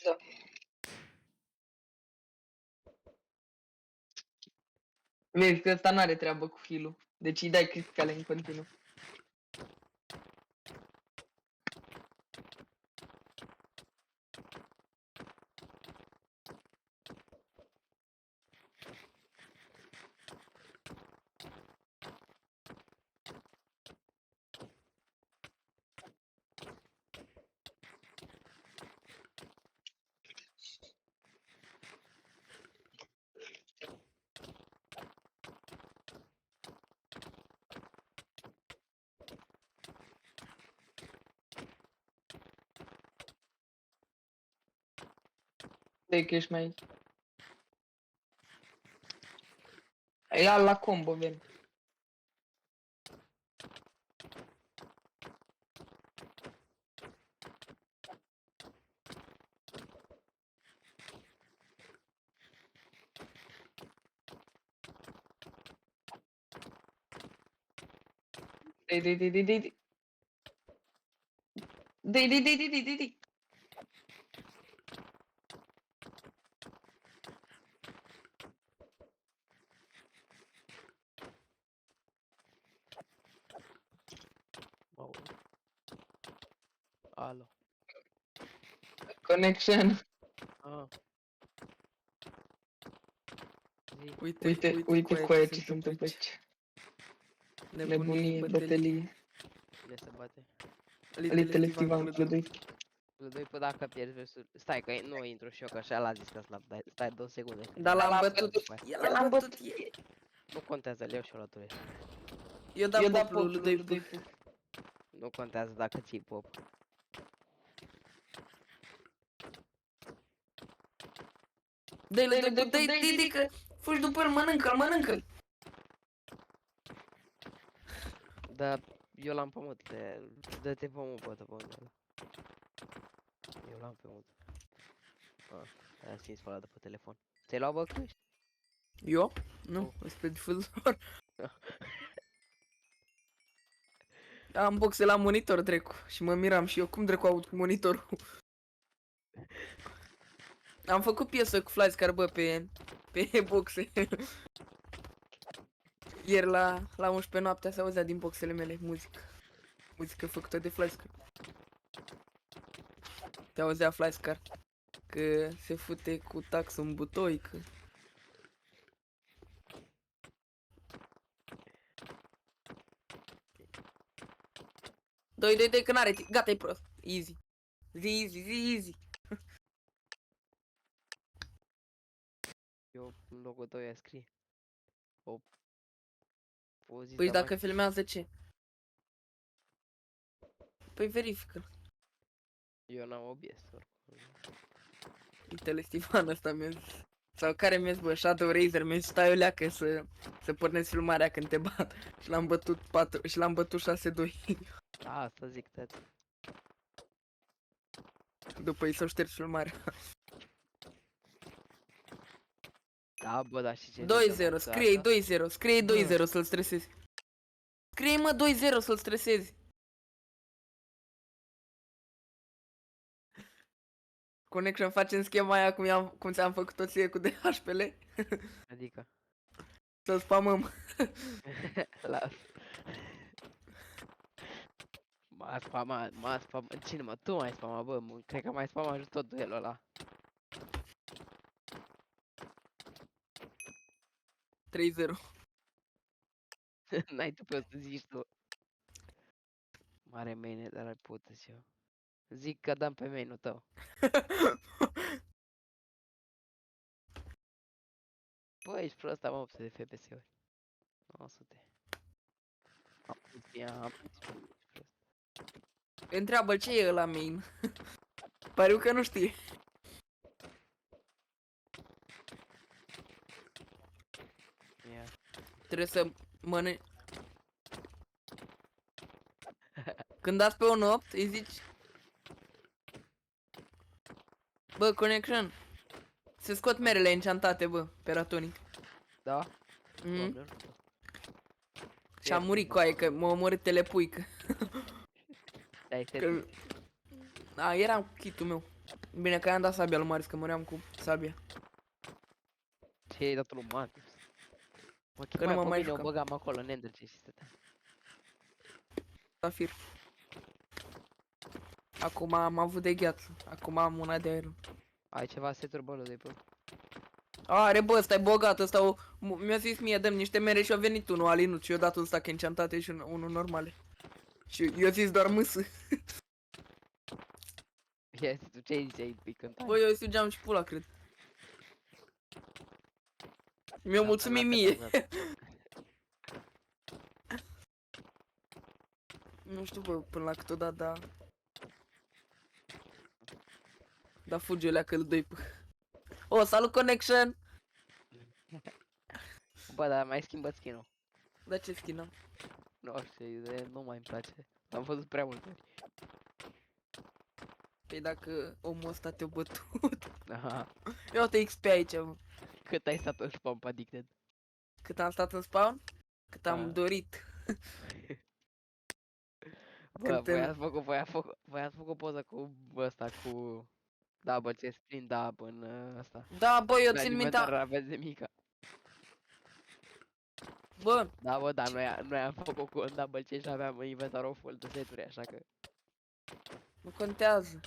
Da. Vezi că ăsta n-are treabă cu heal-ul. Deci îi dai criticale în continuu. De că ești mai... Ia la combo, ven. Dei. Dei. Alo. Connection. Ah. Zi. Uite cu aia ce se întâmplă aici. Nebunie, bătălie. Unde se bate? Little Steven Clădui. Doi pe dacă pierzi versus... Stai că nu intru și eu că așa l-a zis că slab. Stai 2 secunde. Dar l-am bătut. L-am bătut. Nu contează, le iau și o la Eu da popul lui Doi. Nu contează dacă ții pop. Dă-i că fugi după el, mănâncă-l. Da, eu l-am pe mut, dă-te pe mut, bătă pe undeva. Eu l-am pe mut. Aia ți-mi spălat de pe telefon. Ți-ai luat bă căști? Eu? Nu, spre difuzor. Am boxe la monitor, drecu. Și mă miram și eu, cum drecu aud cu monitorul? Am făcut piesă cu Flyscar, bă, pe boxe. Ieri la 11 noaptea se auzea din boxele mele muzică făcută de Flyscar. Se auzea Flyscar că se fute cu taxul în butoi, că... Doi, că n-are timp. Gata, e prost. Easy. Easy. Eu în locul tău ia scrie. O zi Păi da dacă filmează ce? Păi verifică. Eu n-am OBS oricum. Uite-le Steven ăsta mi-a zis. Sau care mi-a zis, bă, Shadow Razer, mi-a zis, stai o leacă să pornesc filmarea când te bat. Și l-am bătut 4 și l-am bătut 6-2. Asta zic, tăti. După ei s-au șters filmarea. Da, bă, dar și ce... 2-0, scrie 2-0 să-l stresezi. Scrie mă 2-0 să-l stresezi. Connection, facem schema aia cum ți-am făcut-o ție cu DHPL? Adică... Să-l spamăm. Las. M-a spamat, cine mă? Tu m-ai spamat, bă, cred că m-ai spamat și tot duelul ăla. 3-0. N-ai tu pe o să zici tu. Mare main, dar ai putut și eu. Zic că dăm pe main-ul tău. Bă, ești prost, am 800 de FPS-uri. 900. Am pus. Întreabă ce e ăla main. Pariu că nu știe. Ia. Trebuie să mănânci. Când dați pe 1-8, îi zici... Bă, Connection. Se scot merele enchantate, bă, pe ratonic. Da? Mhm. Doamne, Și am murit cu aia, că m-a omorât telepuică. Stai, Că... A, eram cu kit-ul meu. Bine că i-am dat sabia lui Marius, că muream cu sabia. Ce ai dat lui Marius? Mă Că nu chemai mă pe mai mine, o jucam. băgam acolo în Ender și stătea. Safir. Acum am avut de gheață. Acum am una de aer. Ai ceva seturi, bă, de pe. Are, bă, ăsta e bogat, ăsta mi-a zis mie, dăm niște mere și a venit unul alinut și eu dat un stack enchantate și unul normale. Și eu zis doar mâsă. Ia zi tu, ce ai zis, ai cântat? Bă, eu sugeam și pula, cred. Mi-a Da, mulțumit da, mie. da, da. Nu știu, bă, până la cât o dat, da. Da, fuge alea că îl doi. O, salut connection! Bă, dar mai schimbat skin-ul. Da, ce skin-am? Nu știu, nu mai îmi place. Am văzut prea multe ori. Păi dacă omul ăsta te-a bătut. Aha. Ia te XP aici, mă. Cât ai stat în spam pe Addicted? Cât am stat în spawn? Cât am A. dorit. Bă, Când te- voi ați făcut poză cu ăsta, cu double chest prin dub în ăsta. Da, bă, eu La țin inventar mintea. aveți de mică. Bă, Da, bă, dar noi am făcut cu un double chest și aveam inventarul full de seturi, așa că... nu contează.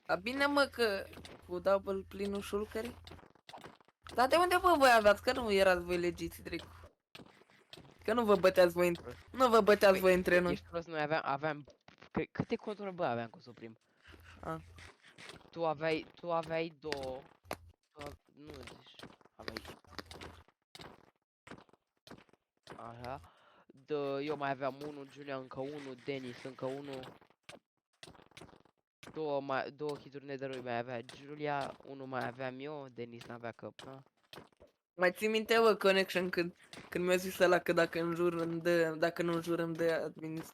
A bine, mă, că cu double plin-ul șulcării. Dar de unde, bă, voi aveați? Că nu erați voi legiți, Dracu. Că nu vă băteați voi, nu vă băteați voi între noi. Ești prost, noi aveam... Câte conturi, bă, aveam cu Suprim? A. Tu aveai două... Nu, deci... Aveai... Așa. Eu mai aveam unul, Giulia încă unul, Denis încă unul. Două hituri nether mai avea Giulia, unul mai aveam eu, Denis n-avea căp, da? Mai ții minte, bă, connection când mi-a zis ăla că dacă înjur îmi dă, dacă nu înjur îmi dă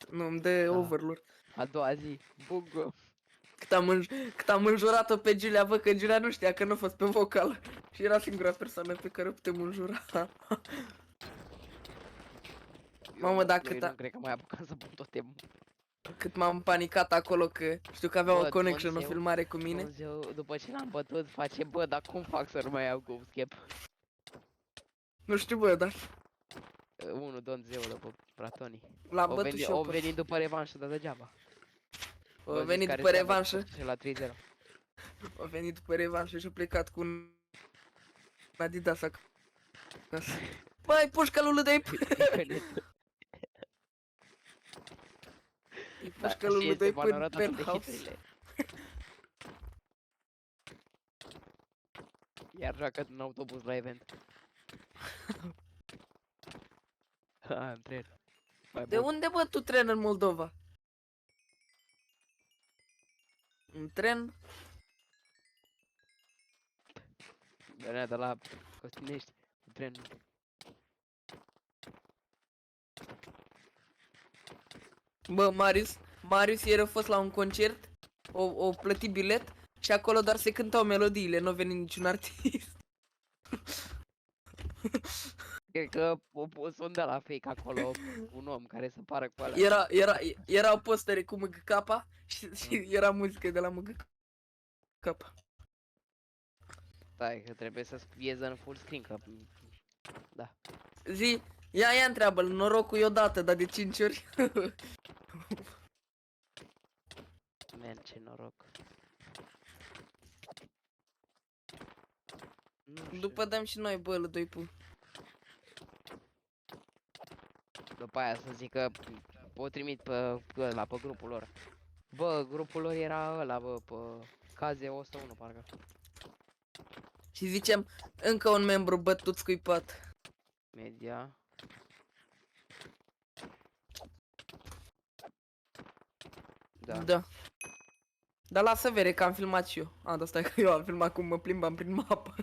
nu îmi dă Da. overlord. A doua zi, bugă. Cât am înjurat-o pe Giulia, bă, că Giulia nu știa că nu a fost pe vocal. Și era singura persoană pe care o putem înjura. Mamă, da, cât nu cred că mai apucam să pun toate. cât m-am panicat acolo că știu că avea Bă, o connection, o Dumnezeu, filmare cu mine. Dumnezeu, după ce l-am bătut, face, bă, dar cum fac să nu mai iau ghost cap? Nu știu, bă, dar Unul, Dumnezeu, după Pratoni. l-am bătut și eu. O venit după revanșă, dar degeaba. A venit după revanșă. Și la 3-0. A venit după revanșă și a plecat cu un Adidas acasă. Băi, pușcă lui de îi pușcă lui de până penthouse. Iar joacă în autobuz la event. Am tren. De unde, bă, tu tren în Moldova? Un tren? Venea de la Costinești, cu trenul. Bă, Marius ieri a fost la un concert, o plătit bilet și acolo doar se cântau melodiile, nu a venit niciun artist. Cred că sunt de la fake acolo, un om care să pară cu alea. Erau postere cu MGK și era muzică de la MGK. Stai că trebuie să scrieze în full screen, că... Da. Zi, ia întreabă-l, norocul e odată, dar de 5 ori. Man, ce noroc. Nu știu. După dăm și noi, bă, lui 2 După aia să zic că o trimit pe ăla, pe grupul lor. Bă, grupul lor era ăla, bă, pe Caze 101, parcă. Și zicem, încă un membru bătut scuipat. Media. Da. Da. Dar lasă vere că am filmat și eu. A, dar stai că eu am filmat cum mă plimbam prin mapă.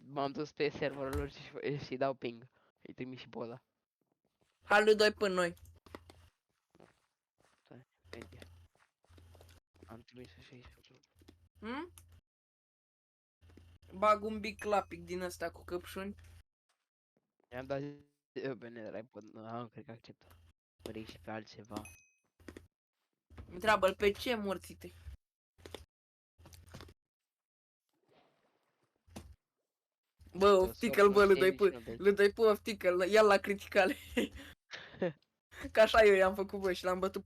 M-am dus pe serverul lor și dau ping. Îi trimis și poza. Hai lui 2 până noi. Stai, media. Am trimis și aici. Hm? Bag un big clapic din ăsta cu căpșuni. I-am dat bine de la iPod, nu, cred că acceptă. vrei și pe altceva. Întreabă-l pe ce morțite. Bă, Te-o oftică-l, bă, socnă le dai pe oftică, ia la criticale. Că așa eu i-am făcut, bă, și l-am bătut 4-0.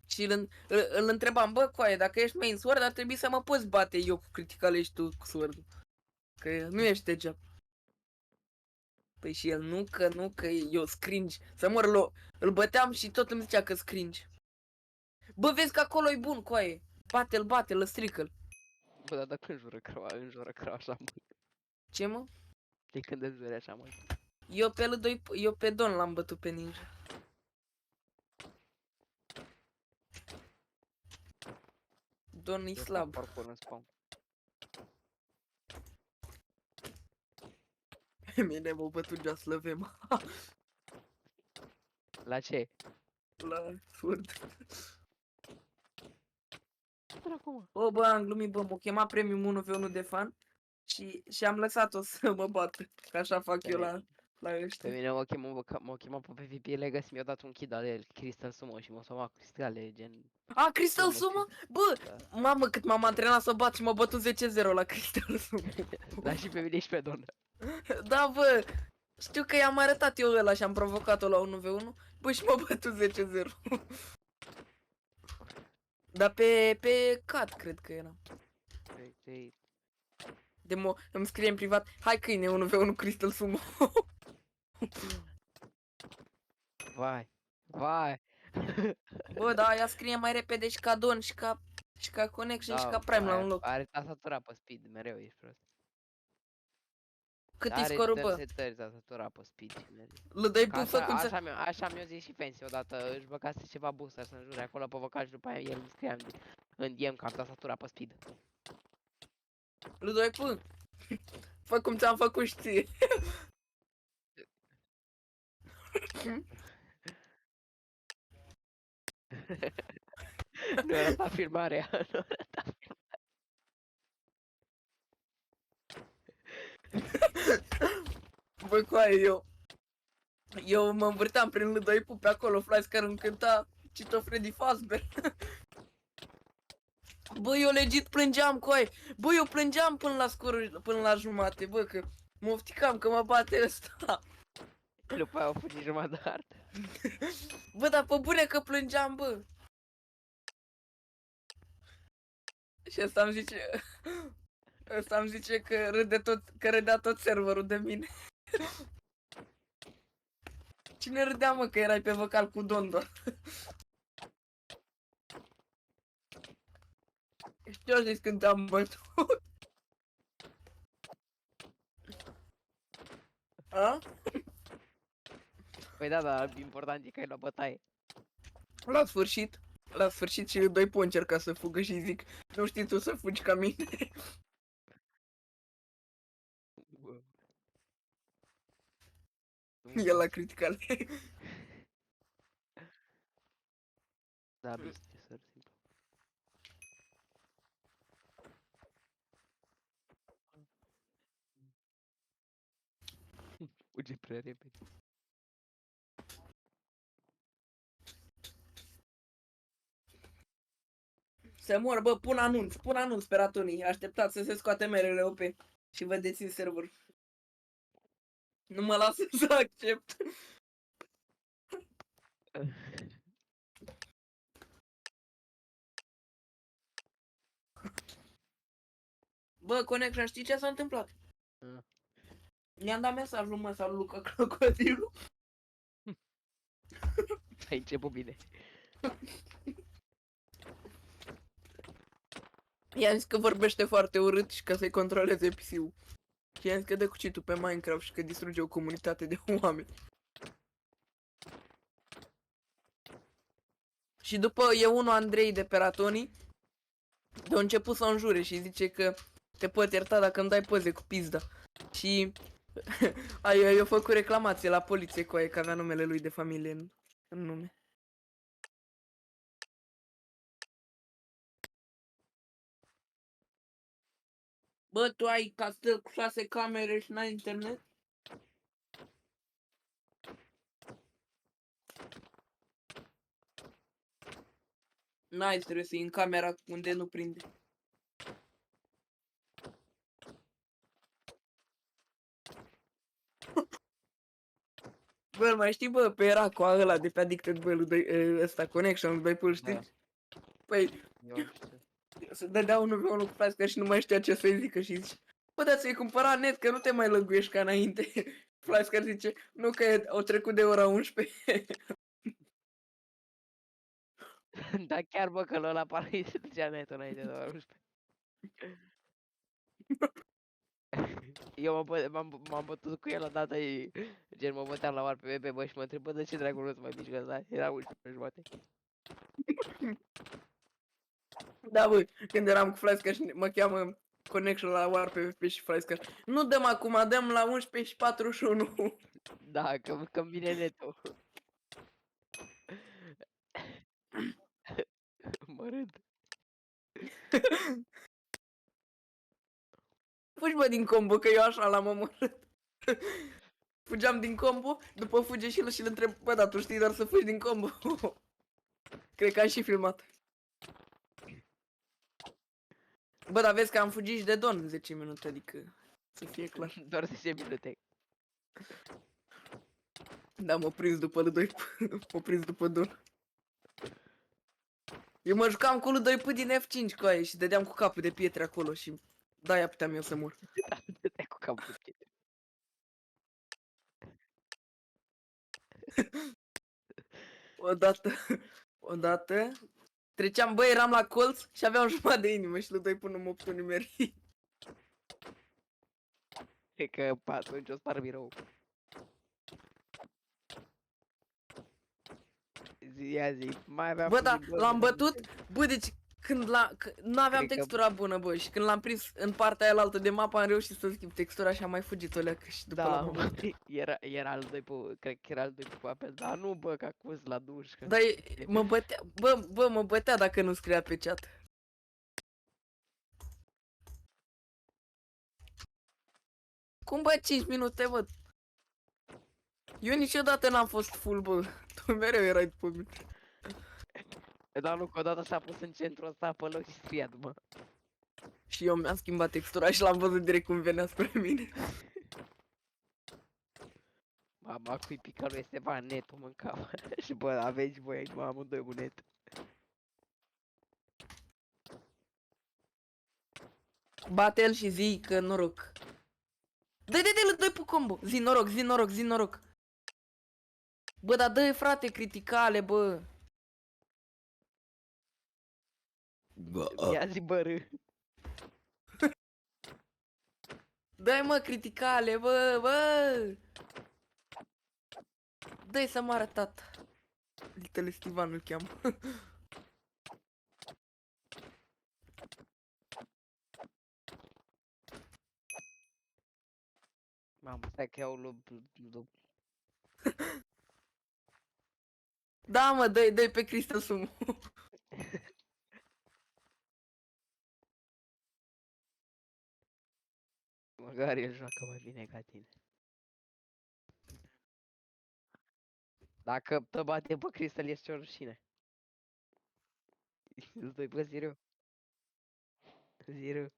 Și îl întrebam, bă, coaie, dacă ești main sword, ar trebui să mă poți bate eu cu criticale și tu cu sword. Că nu ești degeaba. Păi și el, nu că eu scringe. Să mor, îl băteam și tot îmi zicea că scringe. Bă, vezi că acolo e bun, coaie. Bate-l, strică-l. Bă, dar dacă înjură crău așa mult. Ce, mă? De când înjuri așa mult. Eu pe Don l-am bătut pe ninja. Don e Eu fac slab. parkour în spawn. Pe mine m-a bătut Just Lăvem. La ce? La sword. Dracu, mă. O, bă, am glumit, bă, m-a chemat premium 1v1 de fan și am lăsat-o să mă bată. Că așa fac Pe eu mine- la Pe ăștia. mine m-a chemat pe PvP Legacy, mi-a dat un kid al el, Crystal Sumo și m-a salvat cristale, gen... A, Crystal Mamă, Sumo? Bă, Da. mamă, cât m-am antrenat să bat și m-a bătut 10-0 la Crystal Sumo. Dar și pe mine și pe Don. Da, bă, știu că i-am arătat eu ăla și am provocat-o la 1v1. Bă, și m-a bătut 10-0. Dar pe cat, cred că era. Îmi scrie în privat, hai câine, 1v1 Crystal Sumo. Vai, vai. Bă, da, ea scrie mai repede și ca Don și ca Connection și ca Prime la un loc. Are tastatura pe speed, mereu ești prost. Cât e Are scorul, dă bă? setări tastatura pe speed și mereu. Le dai Ca bufă cum să... așa mi-a zis și Fancy odată, își băgase ceva booster să înjure acolo pe vocal și după aia el îmi scria în DM că am tastatura pe speed. Le dai până. Fă cum ți-am făcut și ție. Nu arăta filmarea, nu arăta. Bă, coaie, eu mă învârteam prin L2 pe acolo, flash care îmi cânta Cito Freddy Fazbear. Bă, eu legit plângeam, coaie. Bă, eu plângeam până la scorul, până la jumate, bă, că mă ofticam că mă bate ăsta. După aia au fugit jumătate de artă. Bă, dar pe bune că plângeam, bă. Și ăsta îmi zice că râdea tot serverul de mine. Cine râdea, mă, că erai pe vocal cu Dondo? Și eu zis când te-am bătut. A? Păi da, dar important e că ai la bătaie. La sfârșit și doi po încerca să fugă și zic, nu știi tu să fugi ca mine. El la criticale. Da, biste, să simplu. Fuge prea repede. Se mor, bă, pun anunț pe ratonii. Așteptați să se scoate merele OP și vă dețin server. Nu mă lasă să accept. Bă, Connection, știi ce s-a întâmplat? Mi-am dat mesajul, mă, sau Luca Crocodilul. Ai început bine. I-am zis că vorbește foarte urât și că să-i controleze PC-ul. Și i-am zis că dă cu cheat-ul pe Minecraft și că distruge o comunitate de oameni. Și după e unul Andrei de pe Ratoni, de-a început să o înjure și zice că te pot ierta dacă îmi dai poze cu pizda. Și eu făcut reclamație la poliție cu aia că avea numele lui de familie în nume. Bă, tu ai castel cu 6 camere și n-ai internet? Nice, trebuie să iei în camera unde nu prinde. Bă, îl mai știi, bă, pe Raco ăla de pe Addicted, bă, ăsta, Connection, lui Doi știi? Da. Păi, Eu nu știu. se dădea 1v1 cu Flasca și nu mai știa ce să-i zică și zice, bă, dar ți-ai cumpărat net, că nu te mai lăguiești ca înainte. Flasca zice, nu, că au trecut de ora 11. Da, chiar bă, că ăla parcă îi se ducea netul înainte de ora 11. Eu m-am bătut cu el odată, gen mă băteam la war pe VP, bă, și mă întreb, bă, de ce dracu nu-ți mai mișcă ăsta? Era 11:30. Da, bă, când eram cu Flasca și mă cheamă Connection la War PvP și Flasca, nu dăm acum, dăm la 11:41. Da, că-mi vine netul. Mă râd. Fugi, bă, din combo, că eu așa l-am omorât. Fugeam din combo, după fuge și îl întreb, bă, dar tu știi doar să fugi din combo. Cred că am și filmat. Bă, dar vezi că am fugit și de Don în 10 minute, adică să fie clar. Doar 10 minute. Da, m-a prins după L2, m-a prins după Don. Eu mă jucam cu L2 din F5 cu aia și dădeam cu capul de pietre acolo și de-aia puteam eu să mor. Dă-te cu capul de pietre. Odată, treceam, bă, eram la colț și aveam jumătate de inimă și L2 până mă optul nimerit. Cred că atunci o spar birou. Ia zi, mai aveam Bă, da, puțin l-am bă, bătut, bă, deci când nu aveam Cred că- textura bună, bă, și când l-am prins în partea aia altă de mapă am reușit să schimb textura și am mai fugit o leacă și după Da, l-am omorât. era al doi pe, cred că era al doi pe apel, dar nu, bă, că acuz la dușcă. Dar mă bătea, bă, mă bătea dacă nu scria pe chat. Cum, bă, 5 minute, bă? Eu niciodată n-am fost full, bă. Tu mereu erai după mine. Dar nu, că odată s-a pus în centrul ăsta pe loc și scria după. Și eu mi-am schimbat textura și l-am văzut direct cum venea spre mine. Mama, cui pica lui Esteban netul mâncava. Și bă, aveți voi aici, mă, amândoi un net. Bate-l și zi că noroc. Dă-i pe combo. Zi noroc, zi noroc, zi noroc. Bă, dar dă-i, frate, criticale, bă. Ia zi, bă, râ. Dă-i, mă, criticale, bă, bă. Dă-i să moară tata. Little Stivan îl cheamă. Mamă, stai că iau lup. Da, mă, dă-i pe Crystal Sumo. Măcar el joacă mai bine ca tine. Dacă te bate pe Crystal, ești o rușine. Îți doi, bă, zireu. Zireu.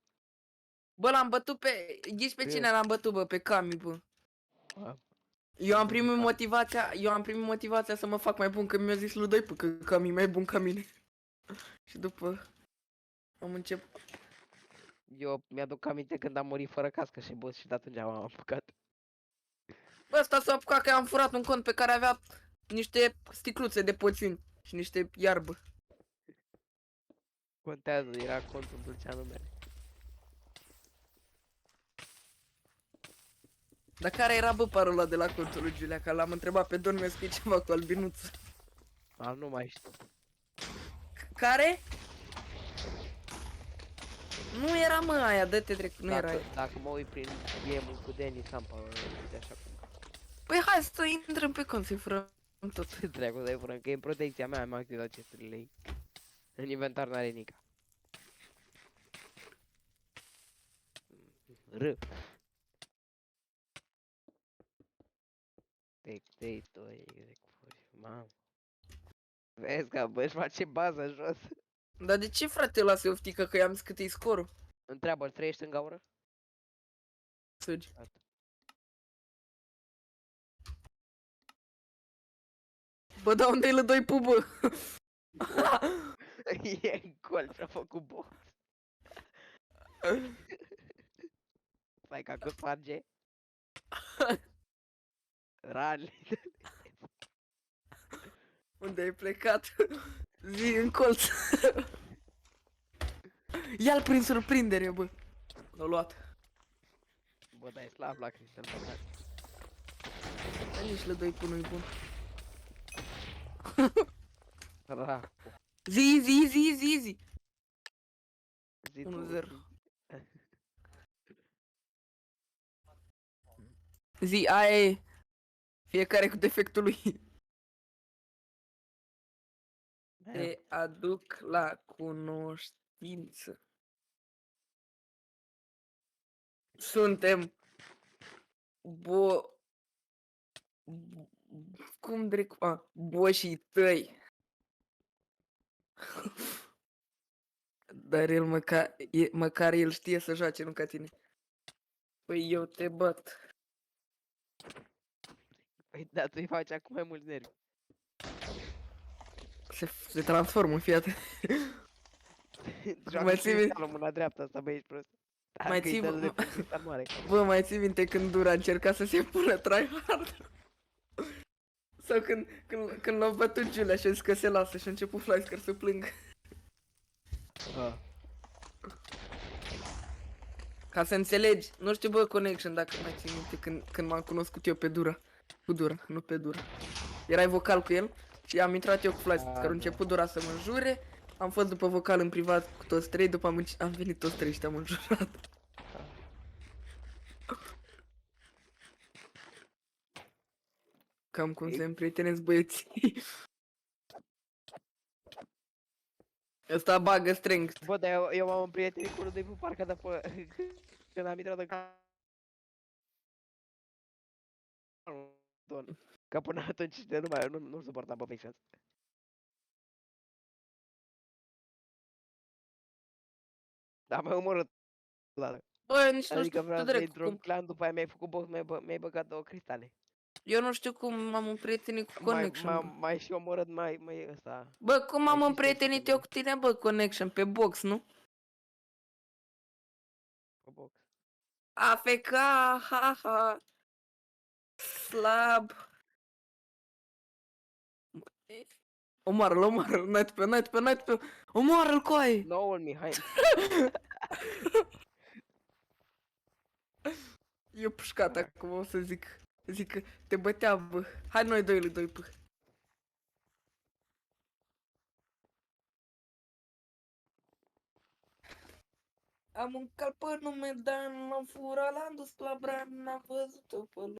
Bă, l-am bătut pe... Ghiși pe cine l-am bătut, bă, pe Cami, bă. Bă, Eu am primit motivația să mă fac mai bun, că mi-a zis lui Doi, că Cami e mai bun ca mine. Și după am început. Eu mi-aduc aminte când am murit fără cască și boss și de atunci m-am apucat. Bă, ăsta s-a apucat că am furat un cont pe care avea niște sticluțe de poțiuni și niște iarbă. Contează, era contul Dulceanu mele. Dar care era, bă, parola de la contul lui Giulia? Că l-am întrebat pe Don, mi-a scris ceva cu albinuță. Nu mai știu. Care? Nu era, mă, aia, dă-te drept, nu era aia. Dacă mă uit prin game-ul cu Denis, am parola de așa cum. Păi hai să intrăm pe cont, să-i furăm tot. Ce dracu de furăm, că e în protecția mea, am activat chesturile ei. În inventar n-are nica. R. Doi, mamă. Vezi că bă, își face baza jos. Dar de ce, frate, lasă oftică că i-am zis cât e scorul? Întreabă-l, trăiești în gaură? Sugi. Gata. Bă, dar unde-i lădoi pubă? E în gol și-a făcut box. Stai ca cu sparge. Rali. Unde ai plecat? Zi în colț. Ia-l prin surprindere, bă. L-a luat. Bă, dai slab la Cristel, bă. Dar nici lădoi pun nu-i bun. Racu. Zi. Zi tu, 1-0. zi. Zi, aia e. Fiecare cu defectul lui. Te aduc la cunoștință. Suntem bo... Cum drecu... boșii tăi. Dar el măcar el știe să joace, nu ca tine. Păi eu te bat. Păi da, tu-i faci acum mai mulți nervi. Se transformă în fiat. Joacă Mai ții minte? Cristalul mâna dreaptă asta, bă, ești prost. Mai Dacă îi ții- dă de pe Cristal moare. Bă, mai ții minte când Dura încerca să se pună tryhard? Sau când l-a bătut Giulia și a zis că se lasă și a început Flyscar să plângă. Ah. Ca să înțelegi, nu știu bă Connection dacă mai ții minte când m-am cunoscut eu pe Dura. Cu Dura, nu pe Dura. Erai vocal cu el și am intrat eu cu Flyscar, a început Dura să mă înjure. Am fost după vocal în privat cu toți trei, după am venit toți trei și te-am înjurat. Cam cum se împrietenesc băieții. Ăsta bagă strength. Bă, dar eu m-am împrietenit cu unul de pe parcă după... Când am intrat în canton. Că până atunci nu suportam pe Faceface. Dar m-ai omorât. Bă, nici nu Adică știu vreau să drept intru în cum. clan, după aia mi-ai făcut box, mi-ai băgat 2 cristale. Eu nu știu cum m-am împrietenit cu Connection, bă. Mai și omorât, mai ăsta. Bă, cum Mai m-am și împrietenit sexy eu cu tine, bă, Connection, pe box, nu? pe box. AFK, haha. Slab. Omoară-l, night pe. Omoară-l, coaie! Noul Mihai. Eu pușcat acum, o să zic. Zic că te bătea, bă. Hai noi doi lui doi, bă. Am un cal pe nume Dan, l-am furat, l-am dus la bran, n-am văzut-o pe